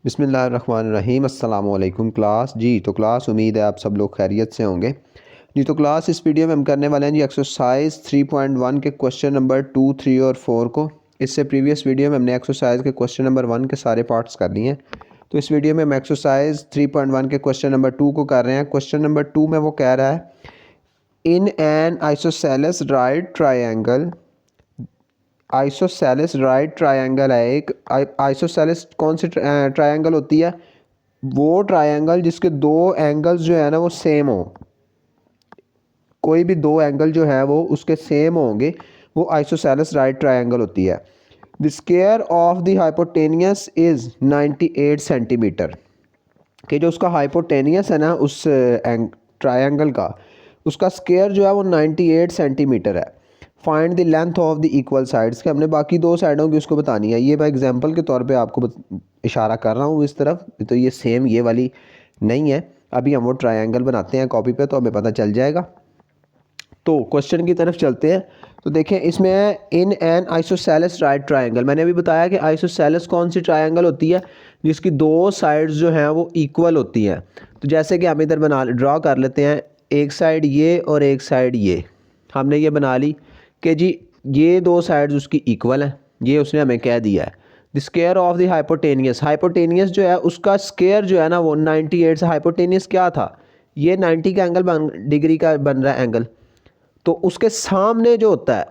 बिस्मिल्लाहिर्रहमानिर्रहीम अस्सलाम वालेकुम क्लास जी। तो क्लास उम्मीद है आप सब लोग खैरियत से होंगे जी। तो क्लास इस वीडियो में हम करने वाले हैं जी एक्सरसाइज 3.1 के क्वेश्चन नंबर 2, 3 और 4 को। इससे प्रीवियस वीडियो में हमने एक्सरसाइज के क्वेश्चन नंबर 1 के सारे पार्ट्स कर लिए हैं। तो इस वीडियो में हम एक्सरसाइज 3.1 के क्वेश्चन नंबर 2 को कर रहे हैं। क्वेश्चन नंबर 2 में वो कह रहा है in an isosceles right triangle. Isosceles right triangle है एक। आइसोसेलेस कौन सी ट्रायंगल होती है? वो ट्रायंगल जिसके दो एंगल्स जो है ना वो सेम हो। कोई भी दो एंगल जो है वो उसके सेम होंगे, वो आइसोसेलेस राइट ट्रायंगल होती है। The square of the hypotenuse is 98 centimetre. कि जो उसका हाइपोटेनियस है ना उस ट्रायंगल का, उसका स्क्वायर जो है वो 98 सेंटीमीटर है। Find the length of the equal sides के हमने बाकी दो साइडों की उसको बतानी है। ये मैं एग्जांपल के तौर पे आपको इशारा कर रहा हूँ इस तरफ, तो ये सेम ये वाली नहीं है। अभी हम वो ट्रायंगल बनाते हैं कॉपी पे तो हमें पता चल जाएगा। तो क्वेश्चन की तरफ चलते हैं। तो देखें इसमें है in an isosceles right triangle. मैंने अभी बताया कि आइसोसेलेस कौन सी ट्रायंगल होती है जिसकी दो साइड्स जो हैं वो इक्वल होती हैं। तो जैसे कि हम इधर ड्रॉ कर लेते हैं, एक साइड ये और एक साइड ये। हमने ये बना ली कि जी ये दो साइड्स उसकी इक्वल हैं, ये उसने हमें कह दिया है। The square of the hypotenuse, hypotenuse जो है उसका स्क्वायर जो है ना वो 98 से, हाइपोटेनियस क्या था, ये 90 का एंगल डिग्री का बन रहा है एंगल। तो उसके सामने जो होता है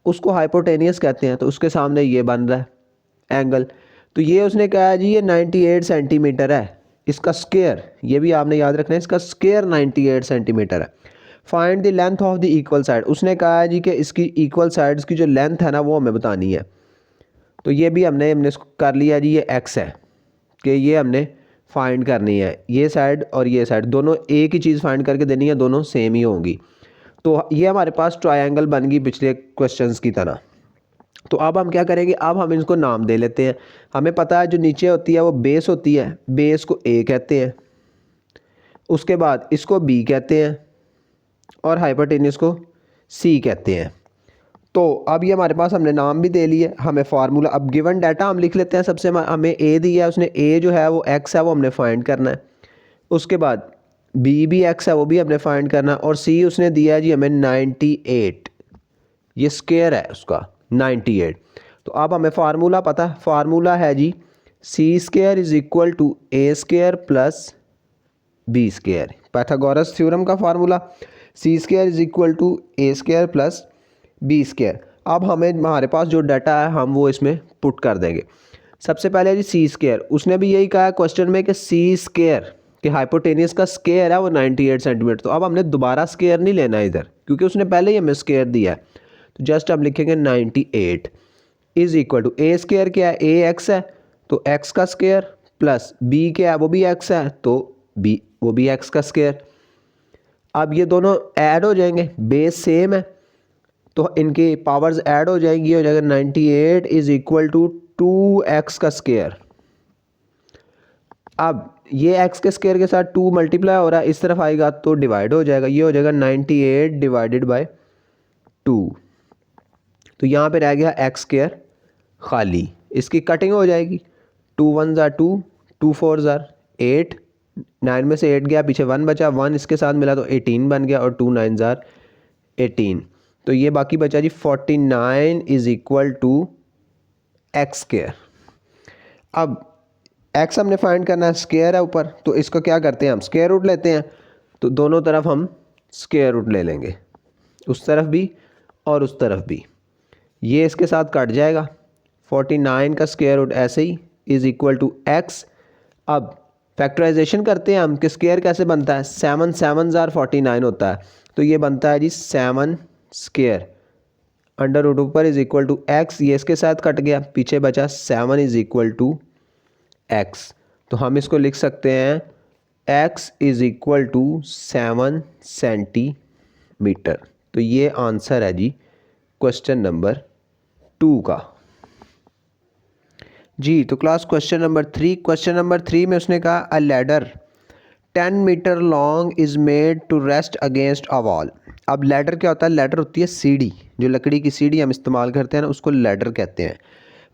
उसको हाइपोटेनियस कहते हैं। तो उसके सामने ये बन रहा है एंगल, तो ये उसने कहा है जी ये 98 सेंटीमीटर है। इसका स्क्वायर, ये भी आपने याद रखना है, इसका स्क्वायर 98 सेंटीमीटर है। Find the length of the equal side, उसने कहा है जी कि इसकी इक्वल साइड्स की जो लेंथ है ना वो हमें बतानी है। तो ये भी हमने इसको कर लिया जी, ये एक्स है कि ये हमने फाइंड करनी है। ये साइड और ये साइड दोनों एक ही चीज़ फाइंड करके देनी है, दोनों सेम ही होंगी। तो ये हमारे पास ट्रायंगल बन गई पिछले क्वेश्चंस की तरह। तो अब हम क्या करेंगे, अब हम इसको नाम दे लेते हैं। हमें पता है जो नीचे होती है वो बेस होती है, बेस को ए कहते हैं, उसके बाद इसको बी कहते हैं और हाइपोटेन्यूस को सी कहते हैं। तो अब ये हमारे पास हमने नाम भी दे लिए, हमें फार्मूला, अब गिवन डाटा हम लिख लेते हैं। सबसे हमें ए दिया है, उसने ए जो है वो एक्स है वो हमने फाइंड करना है। उसके बाद बी भी एक्स है वो भी हमने फाइंड करना है, और सी उसने दिया है जी हमें 98, ये स्क्वायर है उसका 98। तो अब हमें फार्मूला पता है, फार्मूला है जी सी square is equal to A square plus B square. Pythagoras theorem का formula c square is equal to A square plus B square. अब हमारे पास जो डाटा है हम वो इसमें पुट कर देंगे। सबसे पहले जी सी स्क्वायर, उसने भी यही कहा है क्वेश्चन में कि सी स्क्वायर कि हाइपोटेनियस का स्क्वायर है वो 98 सेंटीमीटर। तो अब हमने दोबारा स्क्वायर नहीं लेना इधर, क्योंकि उसने पहले ही हमें स्क्वायर दिया है। तो जस्ट हम लिखेंगे 98 is equal to A square क्या है, ए एक्स है तो एक्स का स्क्वायर, प्लस बी क्या है वो भी एक्स है तो बी वो भी एक्स का स्क्वायर। अब ये दोनों ऐड हो जाएंगे, बेस सेम है तो इनकी पावर्स ऐड हो जाएंगी, हो जाएगा 98 इज इक्वल टू 2x का स्क्वायर। अब ये x के स्क्वायर के साथ 2 मल्टीप्लाई हो रहा है, इस तरफ आएगा तो डिवाइड हो जाएगा, ये हो जाएगा 98 डिवाइडेड बाय 2। तो यहाँ पे रह गया x स्क्वायर खाली, इसकी कटिंग हो जाएगी, 2 1 ज़ार 2, 2 4 ज़ार 8, 9 में से 8 गया, पीछे 1 बचा, 1 इसके साथ मिला तो 18 बन गया, और 2 9 ज़ार 18। तो ये बाकी बचा जी 49 is equal to x square. अब एक्स हमने फाइंड करना है, स्क्वायर है ऊपर, तो इसको क्या करते हैं हम स्क्वायर रूट लेते हैं। तो दोनों तरफ हम स्क्वायर रूट ले लेंगे, उस तरफ भी और उस तरफ भी, ये इसके साथ कट जाएगा। 49 का स्क्वायर रूट ऐसे ही इज इक्वल टू एक्स। अब फैक्टराइजेशन करते हैं हम कि स्क्वायर कैसे बनता है, 7 7 ज़ार 49 होता है, तो ये बनता है जी 7 स्क्वायर अंडर रूट ऊपर इज इक्वल टू एक्स, ये इसके साथ कट गया, पीछे बचा 7 इज इक्वल टू एक्स। तो हम इसको लिख सकते हैं x is equal to 7 centimetre. तो ये आंसर है जी क्वेश्चन नंबर 2 का जी। तो class question number 3, question number 3 में उसने कहा a ladder 10 metre long is made to rest against a wall. अब लैडर क्या होता है, लैडर होती है सीढ़ी, जो लकड़ी की सीढ़ी हम इस्तेमाल करते हैं ना उसको लैडर कहते हैं।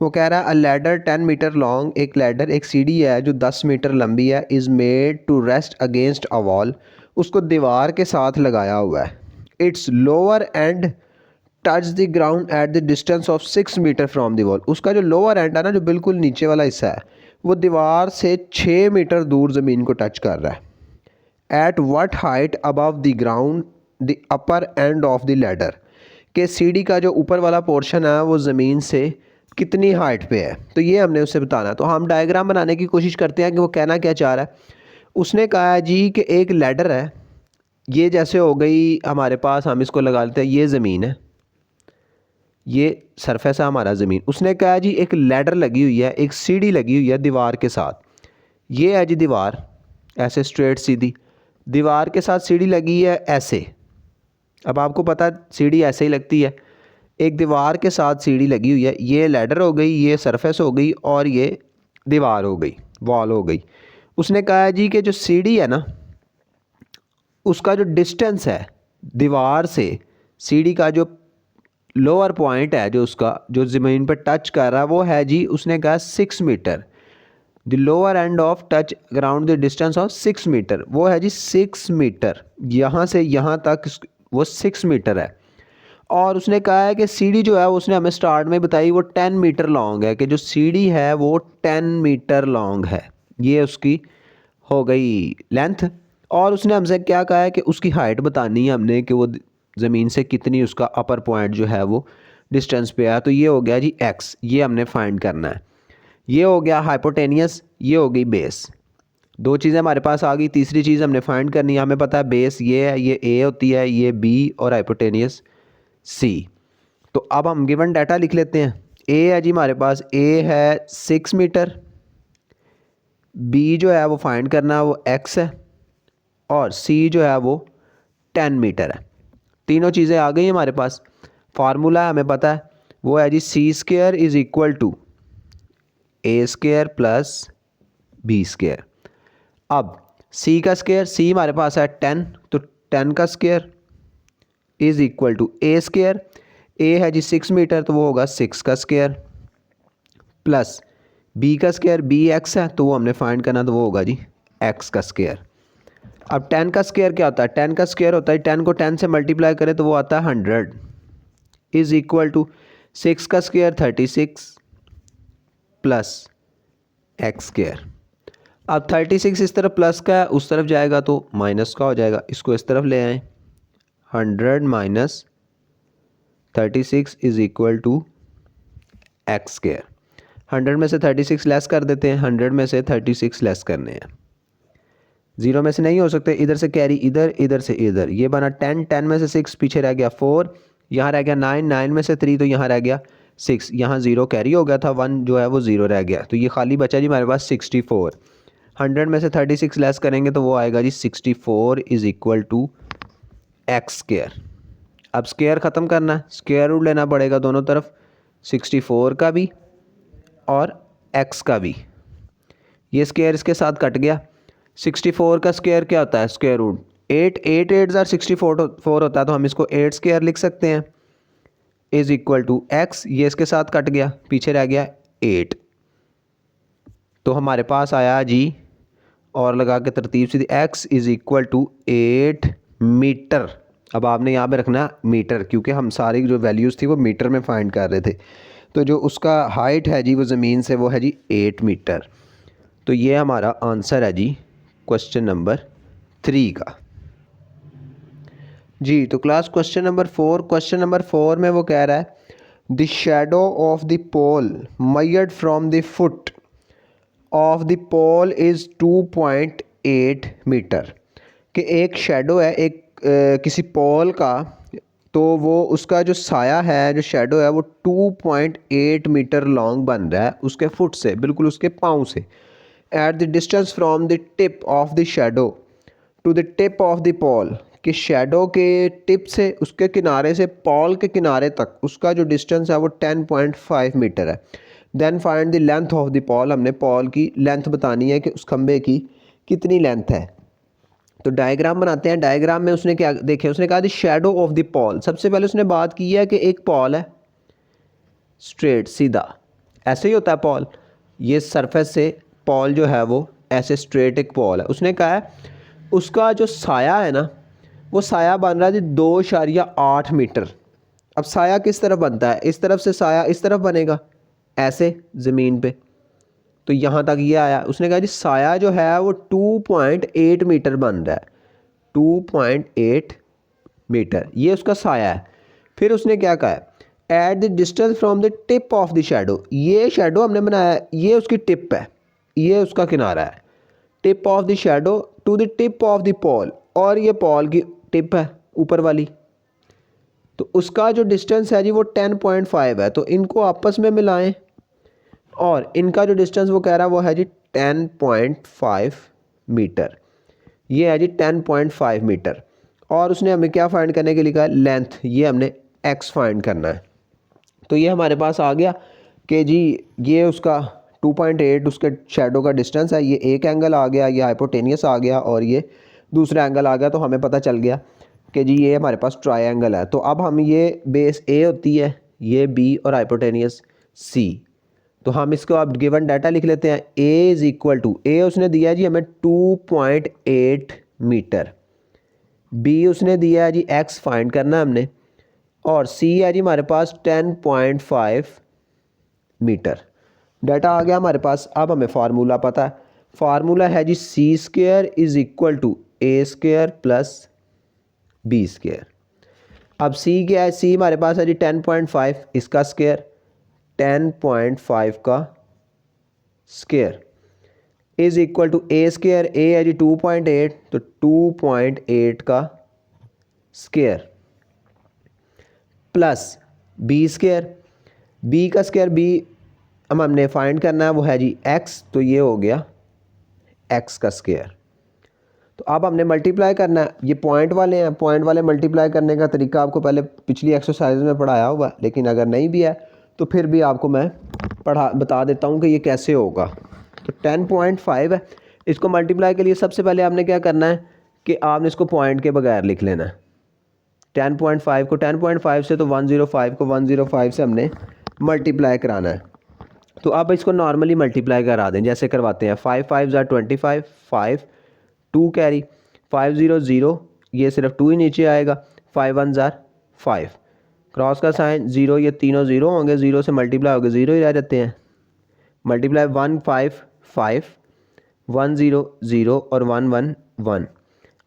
वो कह रहा है अ लैडर 10 मीटर लॉन्ग, एक लैडर एक सीढ़ी है जो 10 मीटर लंबी है, is made to rest against a wall, उसको दीवार के साथ लगाया हुआ है। Its lower end touch the ground at the distance of 6 metre from the wall, उसका जो लोअर एंड है ना, जो बिल्कुल नीचे वाला हिस्सा है, वो दीवार से 6 मीटर दूर ज़मीन को टच कर रहा है। At what height above the ground the upper end of the ladder, के सीढ़ी का जो ऊपर वाला पोर्शन है वो ज़मीन से कितनी हाइट पे है, तो ये हमने उससे बताना। तो हम डायग्राम बनाने की कोशिश करते हैं कि वो कहना क्या चाह रहा है। उसने कहा है जी कि एक लैडर है, ये जैसे हो गई हमारे पास, हम इसको लगा लेते हैं, ये ज़मीन है, ये सरफेस है हमारा ज़मीन। उसने कहा जी एक लैडर लगी हुई है, एक सीढ़ी लगी हुई है दीवार के साथ, ये है जी दीवार, ऐसे स्ट्रेट सीधी दीवार के साथ सीढ़ी लगी है ऐसे। अब आपको पता है सीढ़ी ऐसे ही लगती है, एक दीवार के साथ सीढ़ी लगी हुई है, ये लैडर हो गई, ये सरफेस हो गई, और ये दीवार हो गई, वॉल हो गई। उसने कहा है जी कि जो सीढ़ी है ना, उसका जो डिस्टेंस है दीवार से, सीढ़ी का जो लोअर पॉइंट है, जो उसका जो ज़मीन पर टच कर रहा है, वो है जी, उसने कहा 6 metre. The lower end of touch ground the distance of 6 metre, वो है जी 6 मीटर, यहाँ से यहाँ तक वो 6 मीटर है। और उसने कहा है कि सीढ़ी जो है, उसने हमें स्टार्ट में बताई वो 10 मीटर लॉन्ग है, कि जो सीढ़ी है वो 10 मीटर लॉन्ग है, ये उसकी हो गई लेंथ। और उसने हमसे क्या कहा है कि उसकी हाइट बतानी है हमने, कि वो ज़मीन से कितनी उसका अपर पॉइंट जो है वो डिस्टेंस पे है। तो ये हो गया जी x, ये हमने फाइंड करना है। ये हो गया हाइपोटेनियस, ये हो गई बेस। दो चीज़ें हमारे पास आ गई, तीसरी चीज़ हमने फाइंड करनी है। हमें पता है बेस ये है, ये a होती है, ये b, और हाइपोटेनियस c। तो अब हम गिवन डाटा लिख लेते हैं। a है जी हमारे पास, a है 6 मीटर, b जो है वो फाइंड करना है वो x है, और c जो है वो 10 मीटर है। तीनों चीज़ें आ गई हमारे पास। फार्मूला हमें पता है, वो है जी सी square is equal to A square plus B square. अब c का स्क्वायर, c हमारे पास है 10, तो 10 का square is equal to A square, a है जी 6 मीटर, तो वो होगा 6 का स्क्वायर, प्लस b का स्क्वायर, b x है, तो वो हमने फाइंड करना, तो वो होगा जी x का स्क्वायर। अब 10 का स्क्वायर क्या होता है, 10 का स्क्वायर होता है 10 को 10 से मल्टीप्लाई करें तो वो आता है 100, इज़ इक्वल टू 6 का स्क्वायर 36 प्लस एक्स स्क्वायर। अब 36 इस तरफ प्लस का है, उस तरफ जाएगा तो माइनस का हो जाएगा, इसको इस तरफ ले आएँ, 100 minus 36 is equal to x square. 100 में से 36 लेस कर देते हैं, 100 में से 36 लेस करने हैं, 0 में से नहीं हो सकते, इधर से कैरी इधर, इधर से इधर, ये बना 10, 10 में से 6 पीछे रह गया 4, यहाँ रह गया 9, 9 में से 3 तो यहाँ रह गया 6, यहाँ 0 कैरी हो गया था, 1 जो है वो 0 रह गया, तो ये खाली बचा जी हमारे पास 64। 100 में से 36 लेस करेंगे तो वो आएगा जी 64 is equal to x square. अब स्क्वायर ख़त्म करना है, स्क्वायर रूट लेना पड़ेगा दोनों तरफ, 64 का भी और x का भी। ये स्क्वायर इसके साथ कट गया। 64 का स्क्वायर क्या होता है, स्क्वायर रूट 8, 8 8 ज़ार 64 होता है, तो हम इसको 8 स्क्वायर लिख सकते हैं, इज़ इक्वल टू x, ये इसके साथ कट गया, पीछे रह गया 8, तो हमारे पास आया जी, और लगा के तरतीब सीधी, x is equal to 8 metre. अब आपने यहाँ पे रखना मीटर, क्योंकि हम सारी जो वैल्यूज़ थी वो मीटर में फाइंड कर रहे थे। तो जो उसका हाइट है जी वो ज़मीन से, वो है जी 8 मीटर। तो ये हमारा आंसर है जी क्वेश्चन नंबर 3 का जी। तो class question number 4, question number 4 में वो कह रहा है the shadow of the pole measured from the foot of the pole is 2.8 metre, कि एक शेडो है एक किसी पोल का, तो वो उसका जो साया है, जो शेडो है, वो 2.8 मीटर लॉन्ग बन रहा है उसके फुट से, बिल्कुल उसके पाँव से। At the distance from the tip of the shadow to the tip of the pole, कि शेडो के टिप से, उसके किनारे से पॉल के किनारे तक उसका जो डिस्टेंस है वो 10.5 मीटर है। Then find the length of the pole, हमने पॉल की लेंथ बतानी है कि उस खंबे की कितनी लेंथ है। तो डायग्राम बनाते हैं। डायग्राम में उसने क्या देखे, उसने कहा the shadow of the Paul. सबसे पहले उसने बात की है कि एक पॉल है स्ट्रेट सीधा ऐसे ही होता है पॉल, ये सरफेस से पॉल जो है वो ऐसे स्ट्रेट एक पॉल है। उसने कहा है उसका जो साया है ना वो साया बन रहा है 2.8 मीटर। अब साया किस तरफ बनता है, इस तरफ से साया इस तरफ बनेगा ऐसे ज़मीन पे, तो यहाँ तक ये आया। उसने कहा जी साया जो है वो 2.8 मीटर बन रहा है, 2.8 मीटर ये उसका साया है। फिर उसने क्या कहा है, eight the distance from the tip of the shadow, ये शेडो हमने बनाया है, ये उसकी टिप है, ये उसका किनारा है, tip of the shadow to the tip of the pole, और ये पॉल की टिप है ऊपर वाली, तो उसका जो डिस्टेंस है जी वो 10.5 है। तो इनको आपस में मिलाएं और इनका जो डिस्टेंस वो कह रहा है वो है जी 10.5 मीटर, ये है जी 10.5 मीटर। और उसने हमें क्या फाइंड करने के लिए कहा, लेंथ, ये हमने एक्स फाइंड करना है। तो ये हमारे पास आ गया कि जी ये उसका 2.8 उसके शेडो का डिस्टेंस है, ये एक एंगल आ गया, ये हाइपोटेनियस आ गया और ये दूसरा एंगल आ गया। तो हमें पता चल गया कि जी ये हमारे पास ट्रायंगल है। तो अब हम ये बेस ए होती है, ये बी और हाइपोटेनियस सी, तो हम इसको अब गिवन डाटा लिख लेते हैं। ए इज़ इक्वल टू, ए उसने दिया है जी हमें 2.8 मीटर, बी उसने दिया है जी एक्स फाइंड करना है हमने, और सी है जी हमारे पास 10.5 मीटर। डाटा आ गया हमारे पास। अब हमें फार्मूला पता है, फार्मूला है जी सी square is equal to A square plus B square. अब सी क्या है, सी हमारे पास है जी 10.5, इसका स्क्वायर 10.5 का square is equal to A square, a है जी 2.8, तो 2.8 का square plus B square, b का स्क्वायर बी हमने फाइंड करना है वो है जी एक्स, तो ये हो गया एक्स का स्क्वायर। तो अब हमने मल्टीप्लाई करना है, ये पॉइंट वाले हैं, पॉइंट वाले मल्टीप्लाई करने का तरीका आपको पहले पिछली एक्सरसाइज में पढ़ाया हुआ, लेकिन अगर नहीं भी है तो फिर भी आपको मैं बता देता हूँ कि ये कैसे होगा। तो 10.5 है, इसको मल्टीप्लाई के लिए सबसे पहले आपने क्या करना है कि आपने इसको पॉइंट के बगैर लिख लेना है। 10.5 को 10.5 से, तो 105 को 105 से हमने मल्टीप्लाई कराना है। तो अब इसको नॉर्मली मल्टीप्लाई करा दें, जैसे करवाते हैं। 5 5 ज़ार 25, 5 2 कैरी, 5 0 0, ये सिर्फ 2 ही नीचे आएगा, 5 1 ज़ार 5, क्रॉस का साइन 0, ये तीनों 0 होंगे, 0 से मल्टीप्लाई होंगे 0 ही रह जाते हैं। मल्टीप्लाई 1 5 5, 1 0 0 और 1 1 1।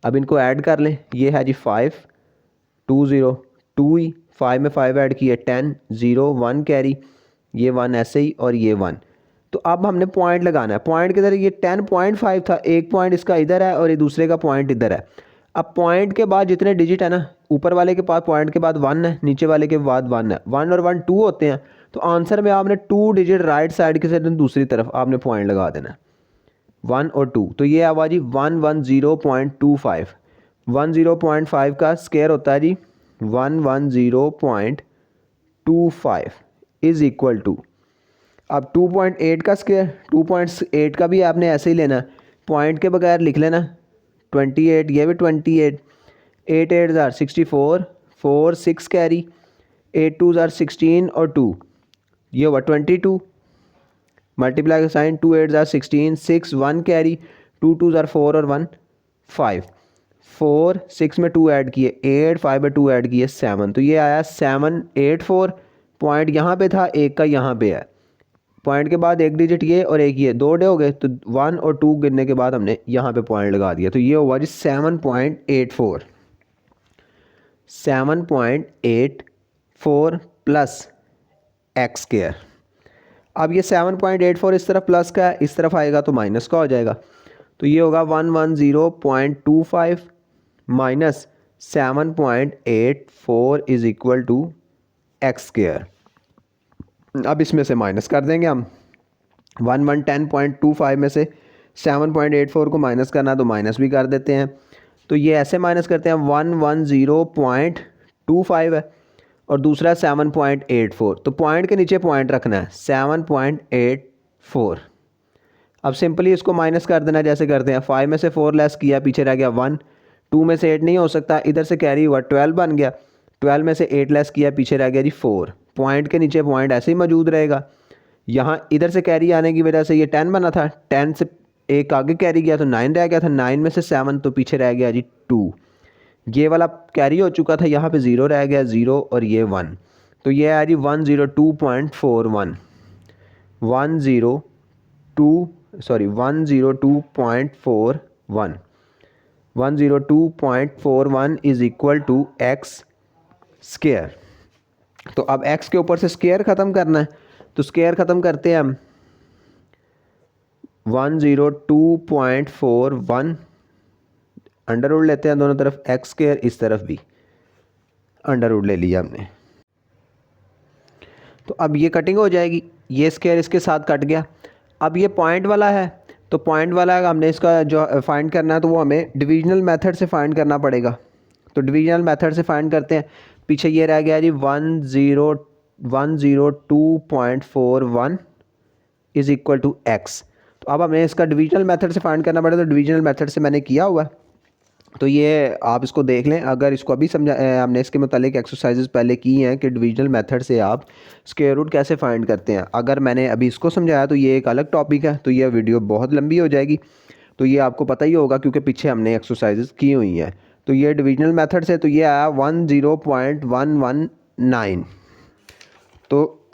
अब इनको ऐड कर लें, ये है जी 5 2 0 2 ही, 5 में 5 ऐड किए 10 0 1 कैरी, ये 1 ऐसे ही और ये 1। तो अब हमने पॉइंट लगाना है, पॉइंट किधर, ये 10.5 था, एक पॉइंट इसका इधर है और ये दूसरे का पॉइंट इधर है। अब पॉइंट के बाद जितने डिजिट है ना, ऊपर वाले के पास पॉइंट के बाद 1 है, नीचे वाले के बाद 1 है, 1 और 1 2 होते हैं। तो आंसर में आपने 2 डिजिट राइट साइड के साथ दूसरी तरफ आपने पॉइंट लगा देना, 1 और 2। तो ये आवाज़ जी 110.25, 10.5 का स्क्वायर होता है जी 110.25 इज़ इक्वल टू, अब 2.8 का स्क्वायर, 2.8 का भी आपने ऐसे ही लेना, पॉइंट के बगैर लिख लेना 28, ये भी 28, 8 8 ज़ार 64, 4 6 कैरी, 8 2 ज़ार 16 और 2, ये हुआ 22, मल्टीप्लाई का साइन 2 8 ज़ार 16, 6 1 कैरी, 2 2 ज़ार 4 और 1 5, 4 6 में 2 ऐड किए 8, 5 में 2 ऐड किए 7, तो ये आया 784। पॉइंट यहाँ पे था, एक का यहाँ पे है, पॉइंट के बाद एक डिजिट ये और एक ये, 2 डे हो गए, तो 1 और 2 गिनने के बाद हमने यहाँ पे पॉइंट लगा दिया। तो ये हुआ जी 7.84, 7.84 प्लस एक्स स्क्वायर। अब ये 7.84 इस तरफ प्लस का है, इस तरफ आएगा तो माइनस का हो जाएगा, तो ये होगा 110.25 minus 7.84 is equal to x square. अब इसमें से माइनस कर देंगे हम, 110.25 में से 7.84 को माइनस करना, तो माइनस भी कर देते हैं। तो ये ऐसे माइनस करते हैं, 110.25 है और दूसरा 7.84, तो पॉइंट के नीचे पॉइंट रखना है 7.84। अब सिंपली इसको माइनस कर देना, जैसे करते हैं 5 में से 4 लेस किया, पीछे रह गया 1, 2 में से 8 नहीं हो सकता, इधर से कैरी हुआ 12 बन गया, 12 में से 8 लेस किया, पीछे रह गया जी 4, पॉइंट के नीचे पॉइंट ऐसे ही मौजूद रहेगा। यहाँ इधर से कैरी आने की वजह से ये 10 बना था, 10 से एक आगे कैरी गया तो 9 रह गया था, 9 में से 7 तो पीछे रह गया जी 2। ये वाला कैरी हो चुका था, यहाँ पे 0 रह गया, 0 और ये 1, तो ये है जी 102.41 102.41 is equal to x square. तो अब x के ऊपर से स्क्वायर ख़त्म करना है, तो स्क्वायर ख़त्म करते हैं हम। 102.41 अंडर रूट लेते हैं दोनों तरफ, एक्स स्क्वायर इस तरफ भी अंडर रूट ले लिया हमने। तो अब ये कटिंग हो जाएगी, ये स्क्वायर इसके साथ कट गया। अब ये पॉइंट वाला है, तो पॉइंट वाला हमने इसका जो फाइंड करना है तो वो हमें डिविजनल मेथड से फाइंड करना पड़ेगा। तो डिविजनल मेथड से फाइंड करते हैं। पीछे ये रह गया जी 102.41 इज़ इक्वल टू एक्स। तो अब हमें इसका डिविजनल मेथड से फाइंड करना पड़ेगा, तो डिविजनल मेथड से मैंने किया हुआ है, तो ये आप इसको देख लें। अगर इसको अभी समझा, हमने इसके मुतालिक एक्सरसाइजेस पहले की हैं कि डिविजनल मेथड से आप स्क्वायर रूट कैसे फाइंड करते हैं। अगर मैंने अभी इसको समझाया तो ये एक अलग टॉपिक है, तो ये वीडियो बहुत लंबी हो जाएगी, तो ये आपको पता ही होगा क्योंकि पीछे हमने एक्सरसाइजेस की हुई हैं। तो ये डिविजनल मेथड से तो ये आया 10.119, तो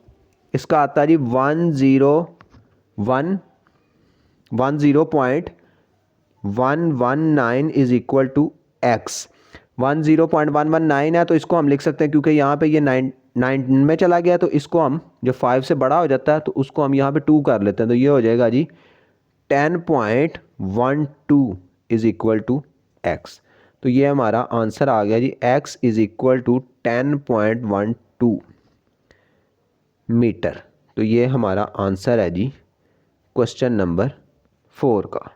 इसका आता है जी 10.119 इज़ इक्वल टू एक्स। 10.119 है तो इसको हम लिख सकते हैं, क्योंकि यहाँ पे ये 9 में चला गया, तो इसको हम जो 5 से बड़ा हो जाता है तो उसको हम यहाँ पे 2 कर लेते हैं, तो ये हो जाएगा जी 10.12 इज़ इक्वल टू एक्स। तो ये हमारा आंसर आ गया जी, x is equal to 10.12 metre. तो ये हमारा आंसर है जी क्वेश्चन नंबर 4 का।